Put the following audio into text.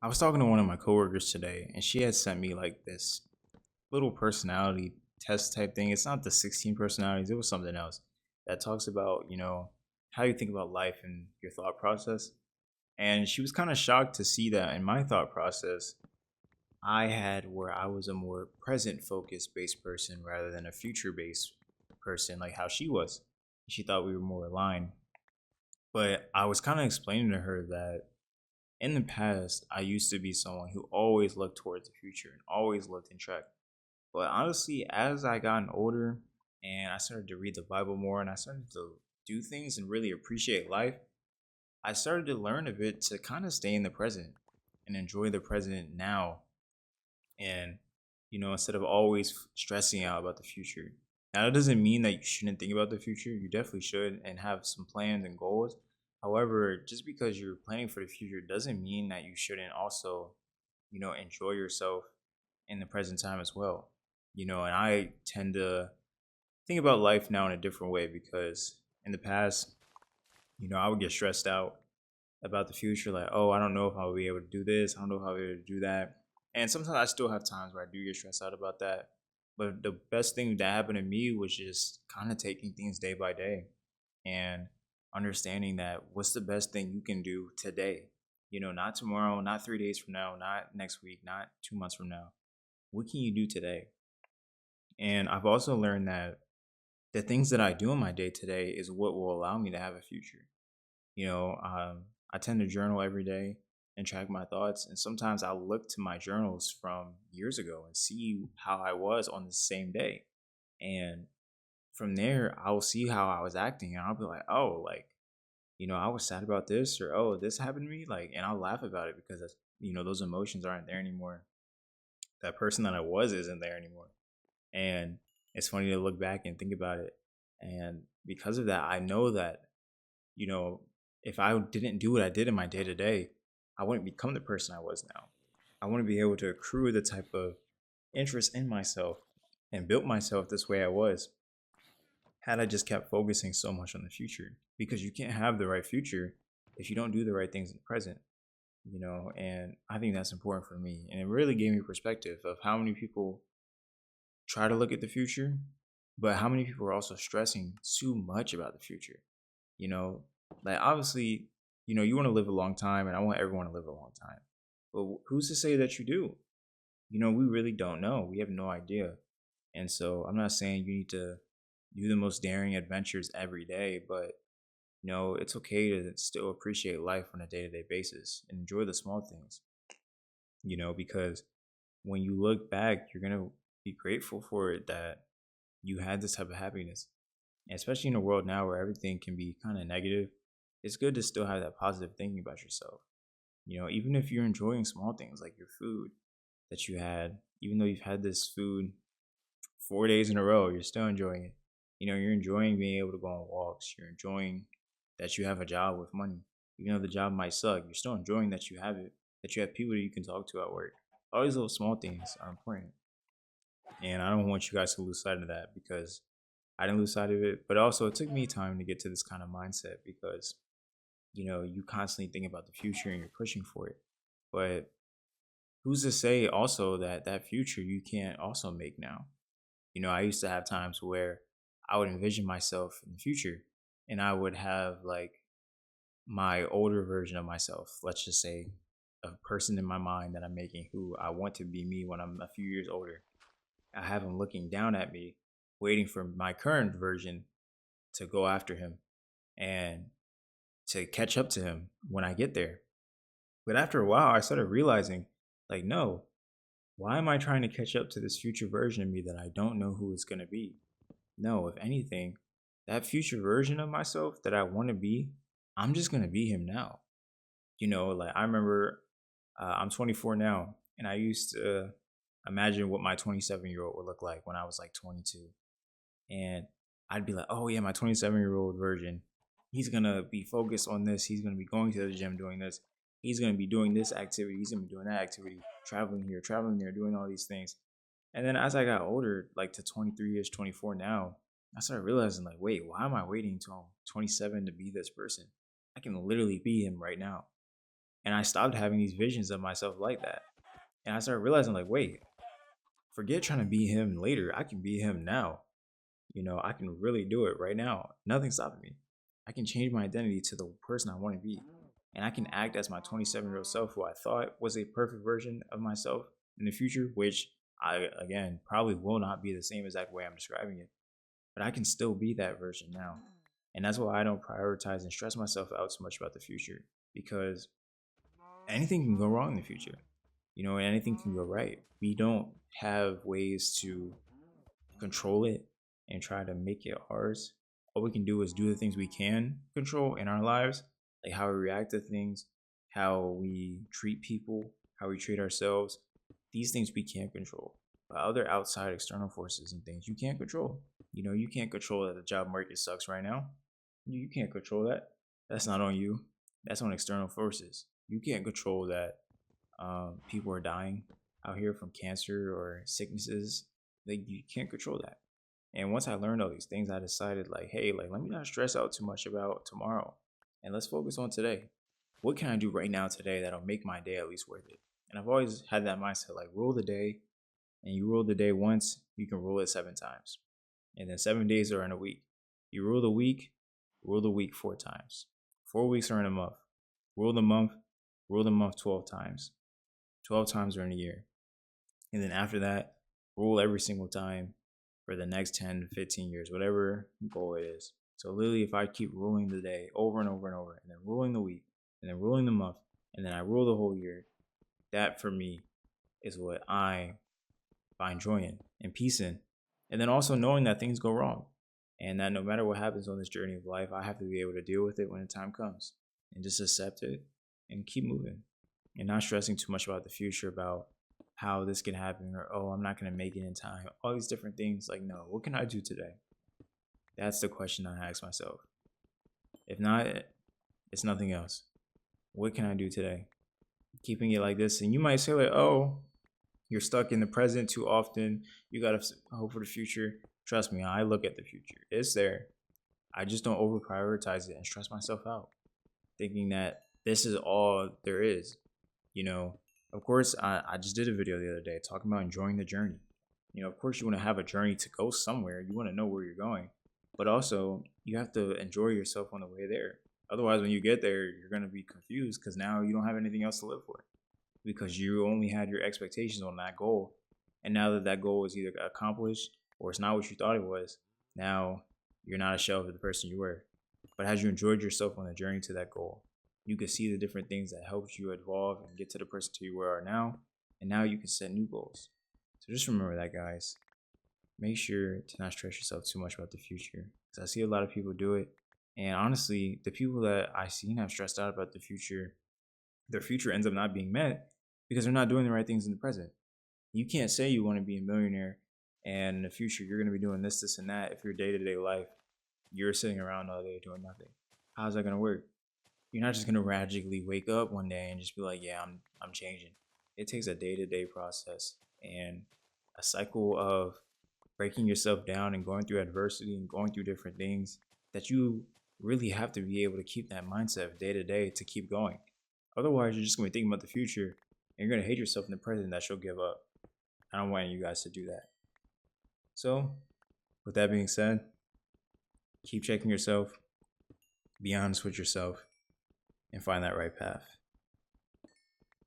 I was talking to one of my coworkers today, and she had sent me like this little personality test type thing. It's not the 16 personalities, it was something else that talks about, how you think about life and your thought process. And she was kind of shocked to see that in my thought process, I had where I was a more present focused based person rather than a future based person, like how she was. She thought we were more aligned. But I was kind of explaining to her that in the past, I used to be someone who always looked towards the future and always looked in track. But honestly, as I gotten older and I started to read the Bible more and I started to do things and really appreciate life, I started to learn a bit to kind of stay in the present and enjoy the present now. And, instead of always stressing out about the future. Now, that doesn't mean that you shouldn't think about the future. You definitely should and have some plans and goals. However, just because you're planning for the future doesn't mean that you shouldn't also, enjoy yourself in the present time as well. And I tend to think about life now in a different way because in the past, I would get stressed out about the future, like, oh, I don't know if I'll be able to do this, I don't know if I'll be able to do that. And sometimes I still have times where I do get stressed out about that. But the best thing that happened to me was just kind of taking things day by day and understanding that what's the best thing you can do today. Not tomorrow, not 3 days from now, not next week, not 2 months from now. What can you do today? And I've also learned that the things that I do in my day to day is what will allow me to have a future. I tend to journal every day and track my thoughts. And sometimes I'll look to my journals from years ago and see how I was on the same day. And from there, I'll see how I was acting. And I'll be like, oh, like, I was sad about this, or oh, this happened to me. Like, and I'll laugh about it because that's, those emotions aren't there anymore. That person that I was isn't there anymore. And it's funny to look back and think about it. And because of that, I know that you know, if I didn't do what I did in my day to day, I wouldn't become the person I was now. I want to be able to accrue the type of interest in myself and built myself this way I was had I just kept focusing so much on the future. Because you can't have the right future if you don't do the right things in the present, and I think that's important for me. And it really gave me perspective of how many people try to look at the future, but how many people are also stressing too much about the future. You know, like obviously, you want to live a long time, and I want everyone to live a long time. But who's to say that you do? We really don't know. We have no idea. And so I'm not saying you need to do the most daring adventures every day, but it's okay to still appreciate life on a day to day basis and enjoy the small things, because when you look back, you're going to be grateful for it that you had this type of happiness. And especially in a world now where everything can be kind of negative, it's good to still have that positive thinking about yourself. Even if you're enjoying small things like your food that you had, even though you've had this food 4 days in a row, you're still enjoying it. You're enjoying being able to go on walks. You're enjoying that you have a job with money. Even though the job might suck, you're still enjoying that you have it, that you have people that you can talk to at work. All these little small things are important. And I don't want you guys to lose sight of that because I didn't lose sight of it. But also, it took me time to get to this kind of mindset because, you constantly think about the future and you're pushing for it. But who's to say also that that future you can't also make now? I used to have times where I would envision myself in the future and I would have like my older version of myself, let's just say a person in my mind that I'm making who I want to be me when I'm a few years older. I have him looking down at me, waiting for my current version to go after him and to catch up to him when I get there. But after a while, I started realizing, like, no, why am I trying to catch up to this future version of me that I don't know who it's going to be? No, if anything, that future version of myself that I want to be, I'm just going to be him now. Like I remember I'm 24 now, and I used to imagine what my 27-year-old would look like when I was like 22. And I'd be like, oh yeah, my 27-year-old version, he's gonna be focused on this. He's gonna be going to the gym doing this. He's gonna be doing this activity. He's gonna be doing that activity, traveling here, traveling there, doing all these things. And then as I got older, like to 23ish, 24 now, I started realizing like, wait, why am I waiting until I'm 27 to be this person? I can literally be him right now. And I stopped having these visions of myself like that. And I started realizing, like, wait, forget trying to be him later. I can be him now. I can really do it right now. Nothing's stopping me. I can change my identity to the person I want to be. And I can act as my 27-year-old self, who I thought was a perfect version of myself in the future, which I, again, probably will not be the same exact way I'm describing it. But I can still be that version now. And that's why I don't prioritize and stress myself out so much about the future, because anything can go wrong in the future. Anything can go right. We don't have ways to control it and try to make it ours. All we can do is do the things we can control in our lives, like how we react to things, how we treat people, how we treat ourselves. These things we can't control. But other outside external forces and things you can't control. You can't control that the job market sucks right now. You can't control that. That's not on you. That's on external forces. You can't control that people are dying out here from cancer or sicknesses. Like, you can't control that. And once I learned all these things, I decided, like, hey, like, let me not stress out too much about tomorrow, and let's focus on today. What can I do right now today that'll make my day at least worth it? And I've always had that mindset, like, rule the day. And you rule the day once, you can rule it 7 times. And then 7 days are in a week. You rule the week 4 times. 4 weeks are in a month. Rule the month 12 times. 12 times are in a year. And then after that, rule every single time for the next 10 to 15 years, whatever goal it is. So literally, if I keep ruling the day over and over and over, and then ruling the week, and then ruling the month, and then I rule the whole year, that for me is what I find joy in and peace in. And then also knowing that things go wrong, and that no matter what happens on this journey of life, I have to be able to deal with it when the time comes, and just accept it and keep moving, and not stressing too much about the future, about how this can happen, or, oh, I'm not going to make it in time. All these different things. Like, no, what can I do today? That's the question I ask myself. If not, it's nothing else. What can I do today? Keeping it like this. And you might say, like, oh, you're stuck in the present too often. You got to hope for the future. Trust me, I look at the future. It's there. I just don't over prioritize it and stress myself out, thinking that this is all there is. Of course, I just did a video the other day talking about enjoying the journey. Of course, you want to have a journey to go somewhere. You want to know where you're going. But also, you have to enjoy yourself on the way there. Otherwise, when you get there, you're going to be confused because now you don't have anything else to live for, because you only had your expectations on that goal. And now that that goal is either accomplished or it's not what you thought it was, now you're not a shell of the person you were. But as you enjoyed yourself on the journey to that goal, you can see the different things that helped you evolve and get to the person you are now. And now you can set new goals. So just remember that, guys. Make sure to not stress yourself too much about the future, because I see a lot of people do it. And honestly, the people that I seen have stressed out about the future, their future ends up not being met because they're not doing the right things in the present. You can't say you want to be a millionaire and in the future you're going to be doing this, this, and that if your day-to-day life, you're sitting around all day doing nothing. How's that going to work? You're not just going to magically wake up one day and just be like, yeah, I'm changing. It takes a day-to-day process and a cycle of breaking yourself down and going through adversity and going through different things, that you really have to be able to keep that mindset of day to day to keep going. Otherwise, you're just going to be thinking about the future and you're going to hate yourself in the present that you'll give up. I don't want you guys to do that. So, with that being said, keep checking yourself, be honest with yourself, and find that right path.